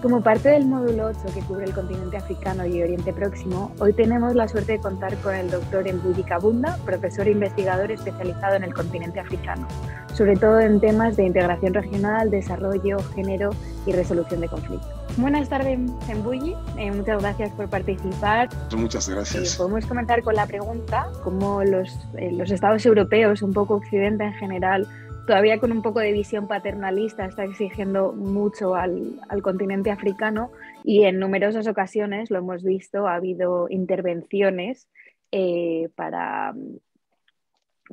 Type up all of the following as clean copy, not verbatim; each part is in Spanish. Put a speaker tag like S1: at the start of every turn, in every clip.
S1: Como parte del módulo 8 que cubre el continente africano y Oriente Próximo, hoy tenemos la suerte de contar con el doctor Mbuyi Kabunda, profesor e investigador especializado en el continente africano, sobre todo en temas de integración regional, desarrollo, género y resolución de conflictos. Buenas tardes, Mbuyi. Muchas gracias por participar.
S2: Muchas gracias.
S1: Podemos comenzar con la pregunta, cómo los estados europeos, un poco Occidente en general, todavía con un poco de visión paternalista, está exigiendo mucho al continente africano y en numerosas ocasiones, lo hemos visto, ha habido intervenciones para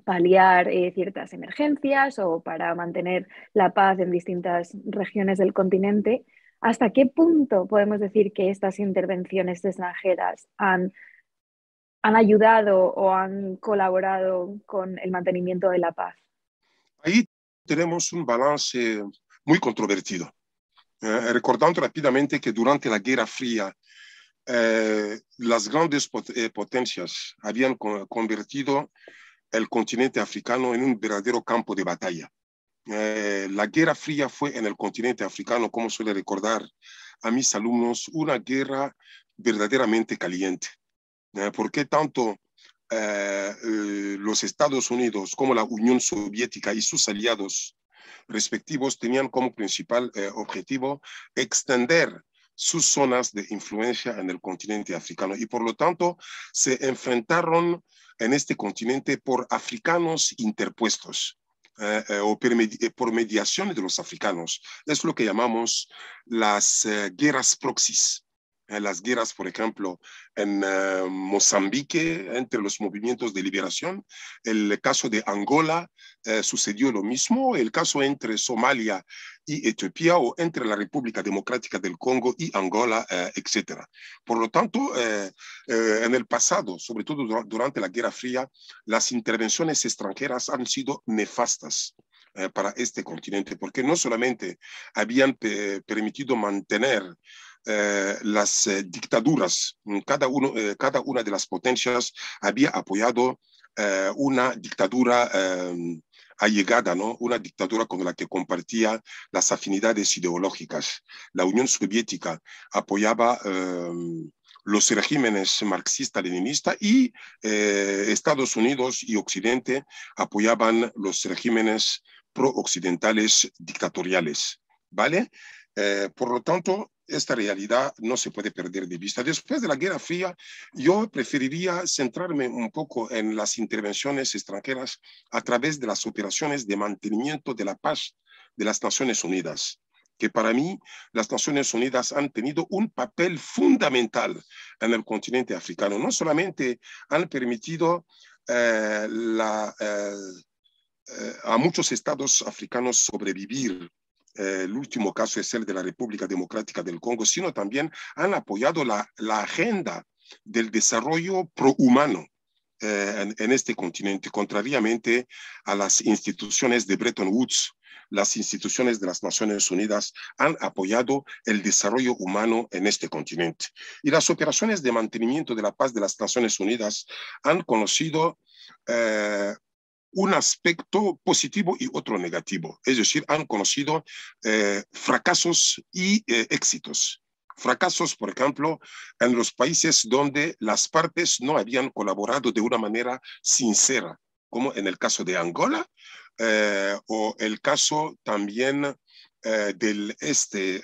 S1: paliar ciertas emergencias o para mantener la paz en distintas regiones del continente. ¿Hasta qué punto podemos decir que estas intervenciones extranjeras han ayudado o han colaborado con el mantenimiento de la paz?
S2: Ahí tenemos un balance muy controvertido. Recordando rápidamente que durante la Guerra Fría, las grandes potencias habían convertido el continente africano en un verdadero campo de batalla. La Guerra Fría fue en el continente africano, como suele recordar a mis alumnos, una guerra verdaderamente caliente. ¿Por qué tanto los Estados Unidos como la Unión Soviética y sus aliados respectivos tenían como principal objetivo extender sus zonas de influencia en el continente africano y por lo tanto se enfrentaron en este continente por africanos interpuestos o por mediación de los africanos. Es lo que llamamos las guerras proxies. Las guerras, por ejemplo, en Mozambique, entre los movimientos de liberación. El caso de Angola sucedió lo mismo. El caso entre Somalia y Etiopía o entre la República Democrática del Congo y Angola, etc. Por lo tanto, en el pasado, sobre todo durante la Guerra Fría, las intervenciones extranjeras han sido nefastas para este continente, porque no solamente habían permitido mantener las dictaduras, cada una de las potencias había apoyado una dictadura allegada, ¿no? Una dictadura con la que compartía las afinidades ideológicas. La Unión Soviética apoyaba los regímenes marxista-leninista y Estados Unidos y Occidente apoyaban los regímenes pro-occidentales dictatoriales, ¿vale? Por lo tanto, esta realidad no se puede perder de vista. Después de la Guerra Fría, yo preferiría centrarme un poco en las intervenciones extranjeras a través de las operaciones de mantenimiento de la paz de las Naciones Unidas, que para mí las Naciones Unidas han tenido un papel fundamental en el continente africano. No solamente han permitido a muchos estados africanos sobrevivir. El último caso es el de la República Democrática del Congo, sino también han apoyado la agenda del desarrollo prohumano en este continente, contrariamente a las instituciones de Bretton Woods. Las instituciones de las Naciones Unidas han apoyado el desarrollo humano en este continente. Y las operaciones de mantenimiento de la paz de las Naciones Unidas han conocido un aspecto positivo y otro negativo. Es decir, han conocido fracasos y éxitos. Fracasos, por ejemplo, en los países donde las partes no habían colaborado de una manera sincera, como en el caso de Angola o el caso también del este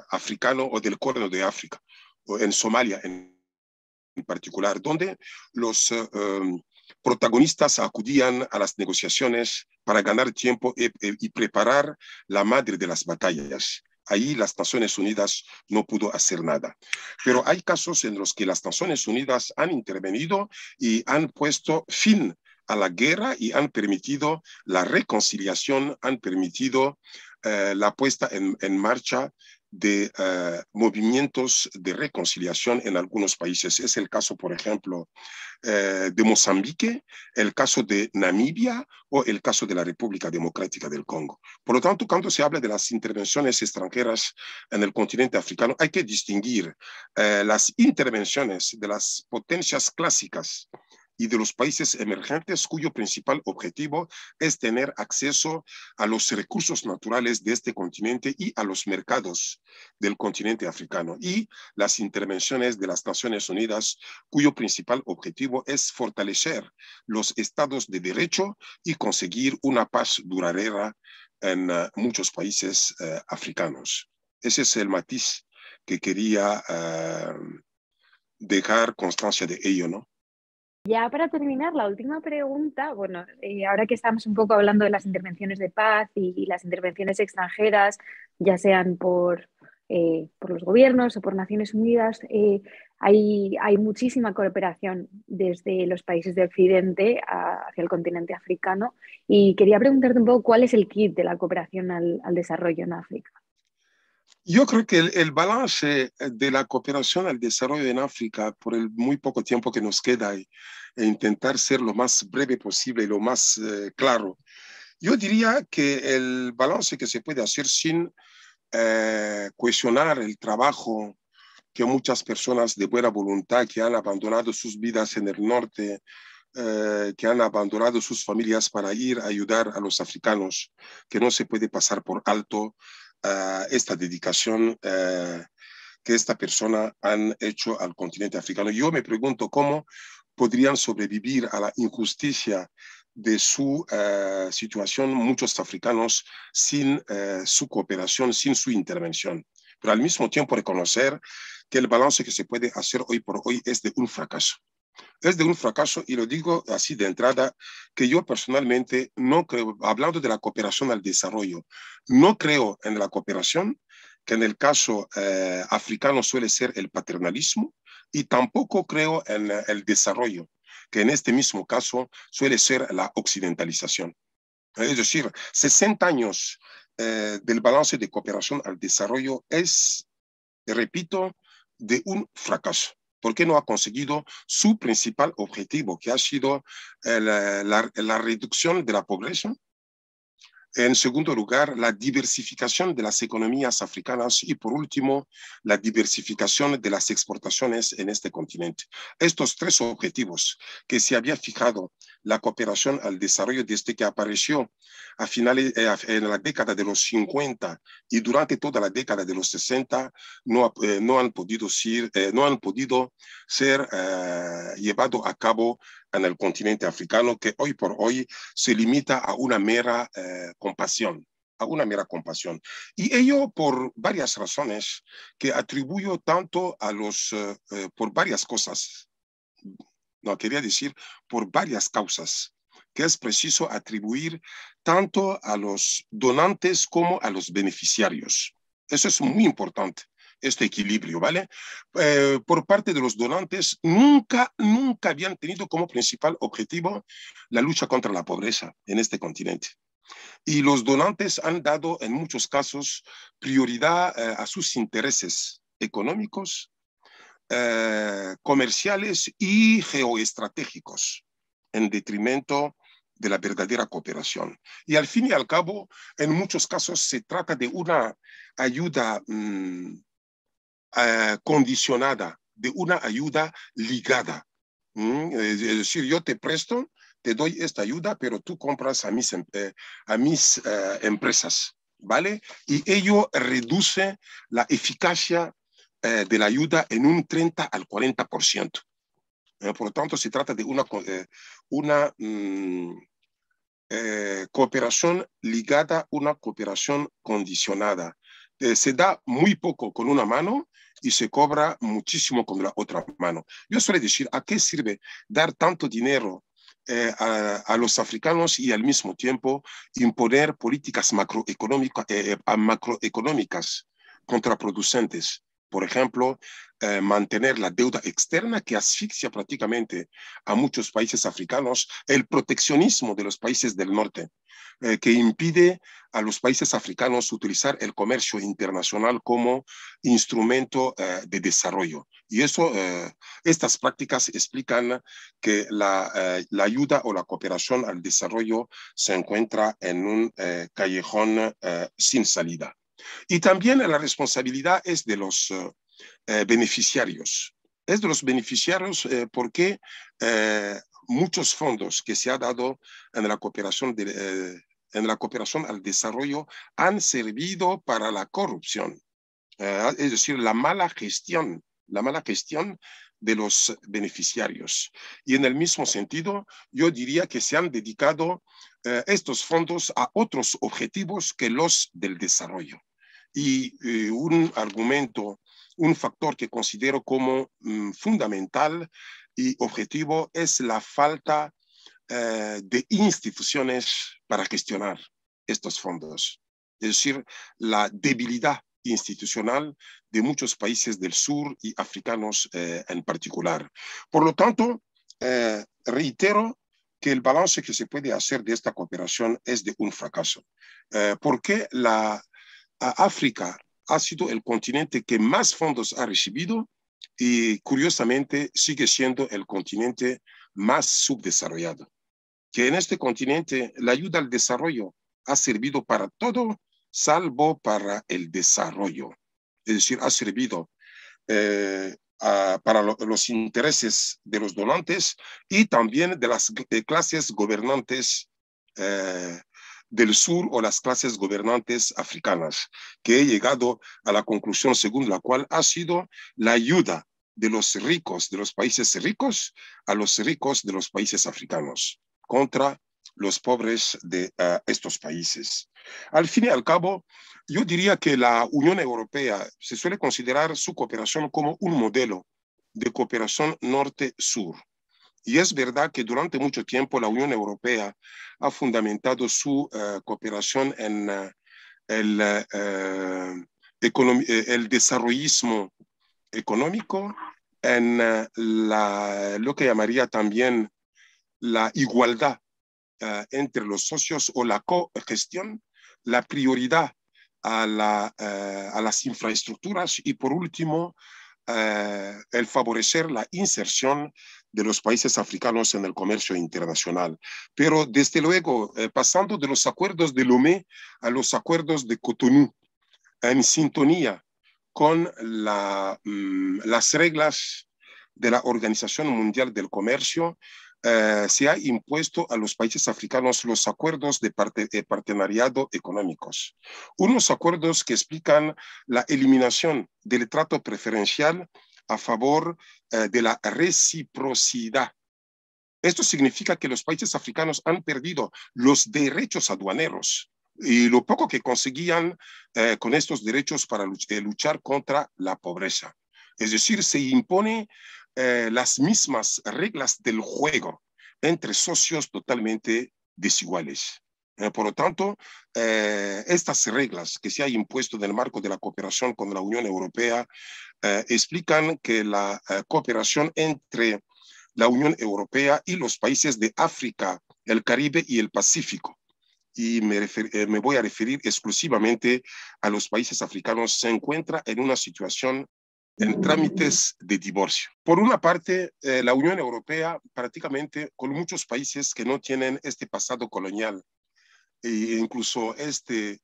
S2: africano o del Cuerno de África, o en Somalia en particular, donde los protagonistas acudían a las negociaciones para ganar tiempo y preparar la madre de las batallas. Ahí las Naciones Unidas no pudo hacer nada. Pero hay casos en los que las Naciones Unidas han intervenido y han puesto fin a la guerra y han permitido la reconciliación, han permitido la puesta en marcha de movimientos de reconciliación en algunos países. Es el caso, por ejemplo, de Mozambique, el caso de Namibia o el caso de la República Democrática del Congo. Por lo tanto, cuando se habla de las intervenciones extranjeras en el continente africano, hay que distinguir las intervenciones de las potencias clásicas y de los países emergentes cuyo principal objetivo es tener acceso a los recursos naturales de este continente y a los mercados del continente africano, y las intervenciones de las Naciones Unidas cuyo principal objetivo es fortalecer los estados de derecho y conseguir una paz duradera en muchos países africanos. Ese es el matiz que quería dejar constancia de ello, ¿no?
S1: Ya para terminar, la última pregunta, bueno, ahora que estamos un poco hablando de las intervenciones de paz y las intervenciones extranjeras, ya sean por los gobiernos o por Naciones Unidas, hay muchísima cooperación desde los países de Occidente hacia el continente africano, y quería preguntarte un poco cuál es el kit de la cooperación al desarrollo en África.
S2: Yo creo que el balance de la cooperación al desarrollo en África, por el muy poco tiempo que nos queda, e intentar ser lo más breve posible y lo más claro, yo diría que el balance que se puede hacer sin cuestionar el trabajo que muchas personas de buena voluntad que han abandonado sus vidas en el norte, que han abandonado sus familias para ir a ayudar a los africanos, que no se puede pasar por alto esta dedicación que esta persona han hecho al continente africano. Yo me pregunto cómo podrían sobrevivir a la injusticia de su situación muchos africanos sin su cooperación, sin su intervención. Pero al mismo tiempo reconocer que el balance que se puede hacer hoy por hoy es de un fracaso. Es de un fracaso, y lo digo así de entrada, que yo personalmente no creo, hablando de la cooperación al desarrollo, no creo en la cooperación, que en el caso africano suele ser el paternalismo, y tampoco creo en el desarrollo, que en este mismo caso suele ser la occidentalización. Es decir, 60 años del balance de cooperación al desarrollo es, repito, de un fracaso, porque no ha conseguido su principal objetivo, que ha sido la reducción de la pobreza. En segundo lugar, la diversificación de las economías africanas, y por último, la diversificación de las exportaciones en este continente. Estos tres objetivos que se había fijado la cooperación al desarrollo desde que apareció a finales, en la década de los 50 y durante toda la década de los 60, no han podido ser llevados a cabo en el continente africano, que hoy por hoy se limita a una mera compasión, a una mera compasión. Y ello por varias razones que atribuyo tanto a por varias cosas, no quería decir por varias causas, que es preciso atribuir tanto a los donantes como a los beneficiarios. Eso es muy importante, este equilibrio, ¿vale? Por parte de los donantes, nunca habían tenido como principal objetivo la lucha contra la pobreza en este continente. Y los donantes han dado en muchos casos prioridad a sus intereses económicos, comerciales y geoestratégicos, en detrimento de la verdadera cooperación. Y al fin y al cabo, en muchos casos se trata de una ayuda condicionada, de una ayuda ligada. Es decir, yo te presto, te doy esta ayuda, pero tú compras a mis empresas, ¿vale? Y ello reduce la eficacia de la ayuda en un 30 al 40%. Por lo tanto, se trata de una cooperación ligada, una cooperación condicionada. Se da muy poco con una mano y se cobra muchísimo con la otra mano. Yo suelo decir, ¿a qué sirve dar tanto dinero a los africanos y al mismo tiempo imponer políticas macroeconómicas contraproducentes? Por ejemplo, mantener la deuda externa que asfixia prácticamente a muchos países africanos, el proteccionismo de los países del norte, que impide a los países africanos utilizar el comercio internacional como instrumento de desarrollo. Y estas prácticas explican que la ayuda o la cooperación al desarrollo se encuentra en un callejón sin salida. Y también la responsabilidad es de los beneficiarios. Es de los beneficiarios porque muchos fondos que se ha dado en la cooperación al desarrollo han servido para la corrupción, es decir, la mala gestión de los beneficiarios. Y en el mismo sentido, yo diría que se han dedicado estos fondos a otros objetivos que los del desarrollo. Y un argumento, un factor que considero como fundamental y objetivo es la falta de instituciones para gestionar estos fondos. Es decir, la debilidad institucional de muchos países del sur y africanos en particular. Por lo tanto, reitero que el balance que se puede hacer de esta cooperación es de un fracaso. Porque África ha sido el continente que más fondos ha recibido y curiosamente sigue siendo el continente más subdesarrollado. Que en este continente la ayuda al desarrollo ha servido para todo, salvo para el desarrollo. Es decir, ha servido para los intereses de los donantes y también de las clases gobernantes del sur o las clases gobernantes africanas, que he llegado a la conclusión según la cual ha sido la ayuda de los ricos de los países ricos a los ricos de los países africanos contra los pobres de estos países. Al fin y al cabo, yo diría que la Unión Europea se suele considerar su cooperación como un modelo de cooperación norte-sur. Y es verdad que durante mucho tiempo la Unión Europea ha fundamentado su cooperación en el desarrollismo económico, en lo que llamaría también la igualdad entre los socios o la cogestión, la prioridad a las infraestructuras y, por último, el favorecer la inserción de los países africanos en el comercio internacional. Pero, desde luego, pasando de los acuerdos de Lomé a los acuerdos de Cotonú, en sintonía con las reglas de la Organización Mundial del Comercio, se ha impuesto a los países africanos los acuerdos de partenariado económicos. Unos acuerdos que explican la eliminación del trato preferencial a favor de la reciprocidad. Esto significa que los países africanos han perdido los derechos aduaneros y lo poco que conseguían con estos derechos para luchar contra la pobreza. Es decir, se impone las mismas reglas del juego entre socios totalmente desiguales. Por lo tanto, estas reglas que se han impuesto en el marco de la cooperación con la Unión Europea explican que la cooperación entre la Unión Europea y los países de África, el Caribe y el Pacífico, y me voy a referir exclusivamente a los países africanos, se encuentra en una situación en trámites de divorcio. Por una parte, la Unión Europea prácticamente con muchos países que no tienen este pasado colonial e incluso este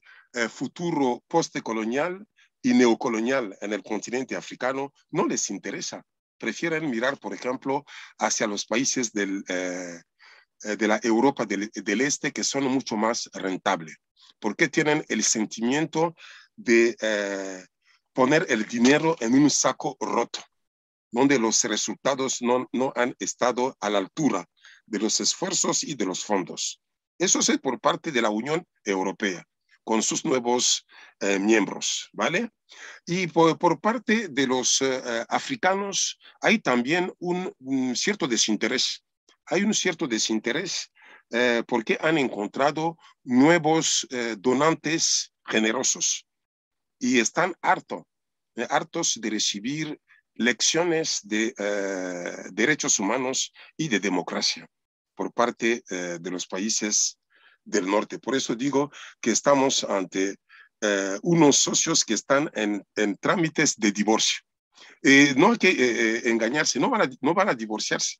S2: futuro postcolonial y neocolonial en el continente africano, no les interesa. Prefieren mirar, por ejemplo, hacia los países de la Europa del Este, que son mucho más rentables, porque tienen el sentimiento de poner el dinero en un saco roto, donde los resultados no han estado a la altura de los esfuerzos y de los fondos. Eso es por parte de la Unión Europea, con sus nuevos miembros, ¿vale? Y por parte de los africanos hay también un cierto desinterés. Hay un cierto desinterés porque han encontrado nuevos donantes generosos y están hartos de recibir lecciones de derechos humanos y de democracia por parte de los países del norte. Por eso digo que estamos ante unos socios que están en trámites de divorcio. No hay que engañarse, no van a divorciarse.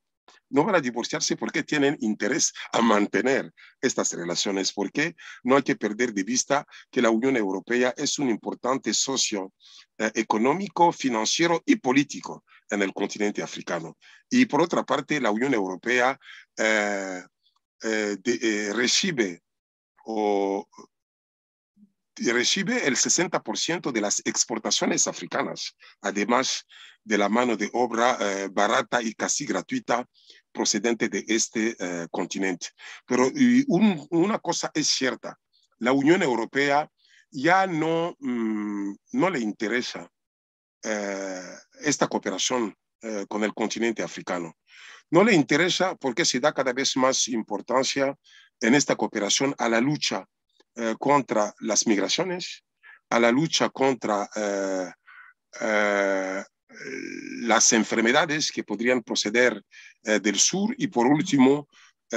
S2: No van a divorciarse porque tienen interés a mantener estas relaciones, porque no hay que perder de vista que la Unión Europea es un importante socio económico, financiero y político en el continente africano. Y por otra parte, la Unión Europea recibe el 60% de las exportaciones africanas, además de la mano de obra barata y casi gratuita procedente de este continente. Pero una cosa es cierta, la Unión Europea ya no le interesa esta cooperación con el continente africano. No le interesa porque se da cada vez más importancia en esta cooperación a la lucha contra las migraciones, a la lucha contra las enfermedades que podrían proceder del sur y por último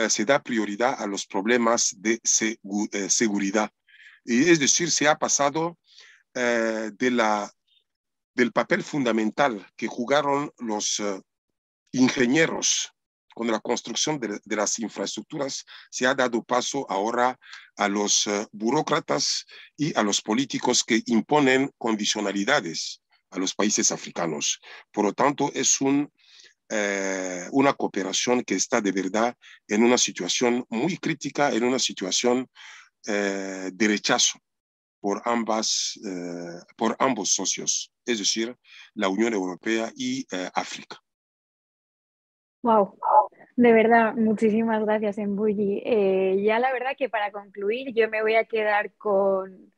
S2: se da prioridad a los problemas de seguridad. Y es decir, se ha pasado del papel fundamental que jugaron los ingenieros con la construcción de las infraestructuras, se ha dado paso ahora a los burócratas y a los políticos que imponen condicionalidades a los países africanos. Por lo tanto, es una cooperación que está de verdad en una situación muy crítica, en una situación de rechazo por ambos socios, es decir, la Unión Europea y África.
S1: Wow, de verdad, muchísimas gracias, Mbulli. Ya la verdad que para concluir yo me voy a quedar con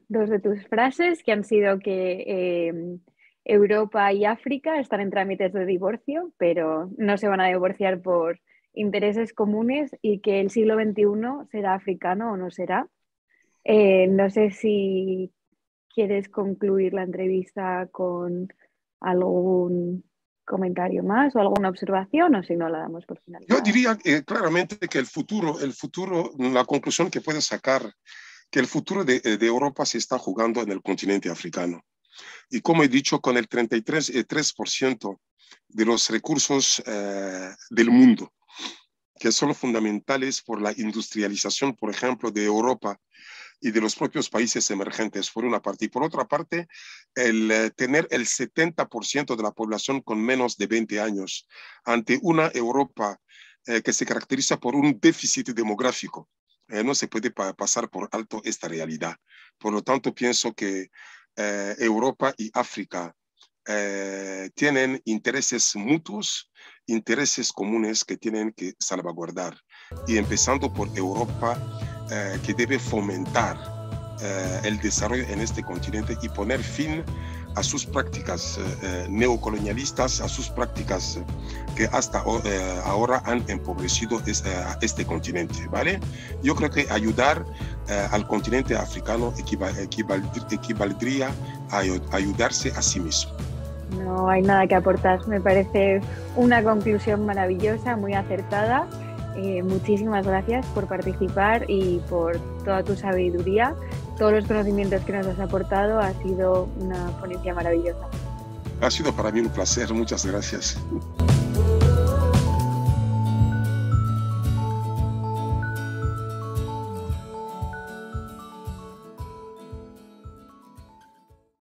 S1: dos de tus frases que han sido que Europa y África están en trámites de divorcio, pero no se van a divorciar por intereses comunes y que el siglo XXI será africano o no será. No sé si quieres concluir la entrevista con algún comentario más o alguna observación o si no la damos por finalizada.
S2: Yo diría claramente que el futuro, la conclusión que puedes sacar, que el futuro de Europa se está jugando en el continente africano. Y como he dicho, con el 33% de los recursos del mundo, que son fundamentales por la industrialización, por ejemplo, de Europa y de los propios países emergentes, por una parte. Y por otra parte, el tener el 70% de la población con menos de 20 años ante una Europa que se caracteriza por un déficit demográfico. No se puede pasar por alto esta realidad. Por lo tanto, pienso que Europa y África tienen intereses mutuos, intereses comunes que tienen que salvaguardar. Y empezando por Europa, que debe fomentar el desarrollo en este continente y poner fin a sus prácticas neocolonialistas, a sus prácticas que hasta ahora han empobrecido este continente, ¿vale? Yo creo que ayudar al continente africano equivaldría a ayudarse a sí mismo.
S1: No hay nada que aportar, me parece una conclusión maravillosa, muy acertada. Muchísimas gracias por participar y por toda tu sabiduría, todos los conocimientos que nos has aportado. Ha sido una ponencia maravillosa.
S2: Ha sido para mí un placer, muchas gracias.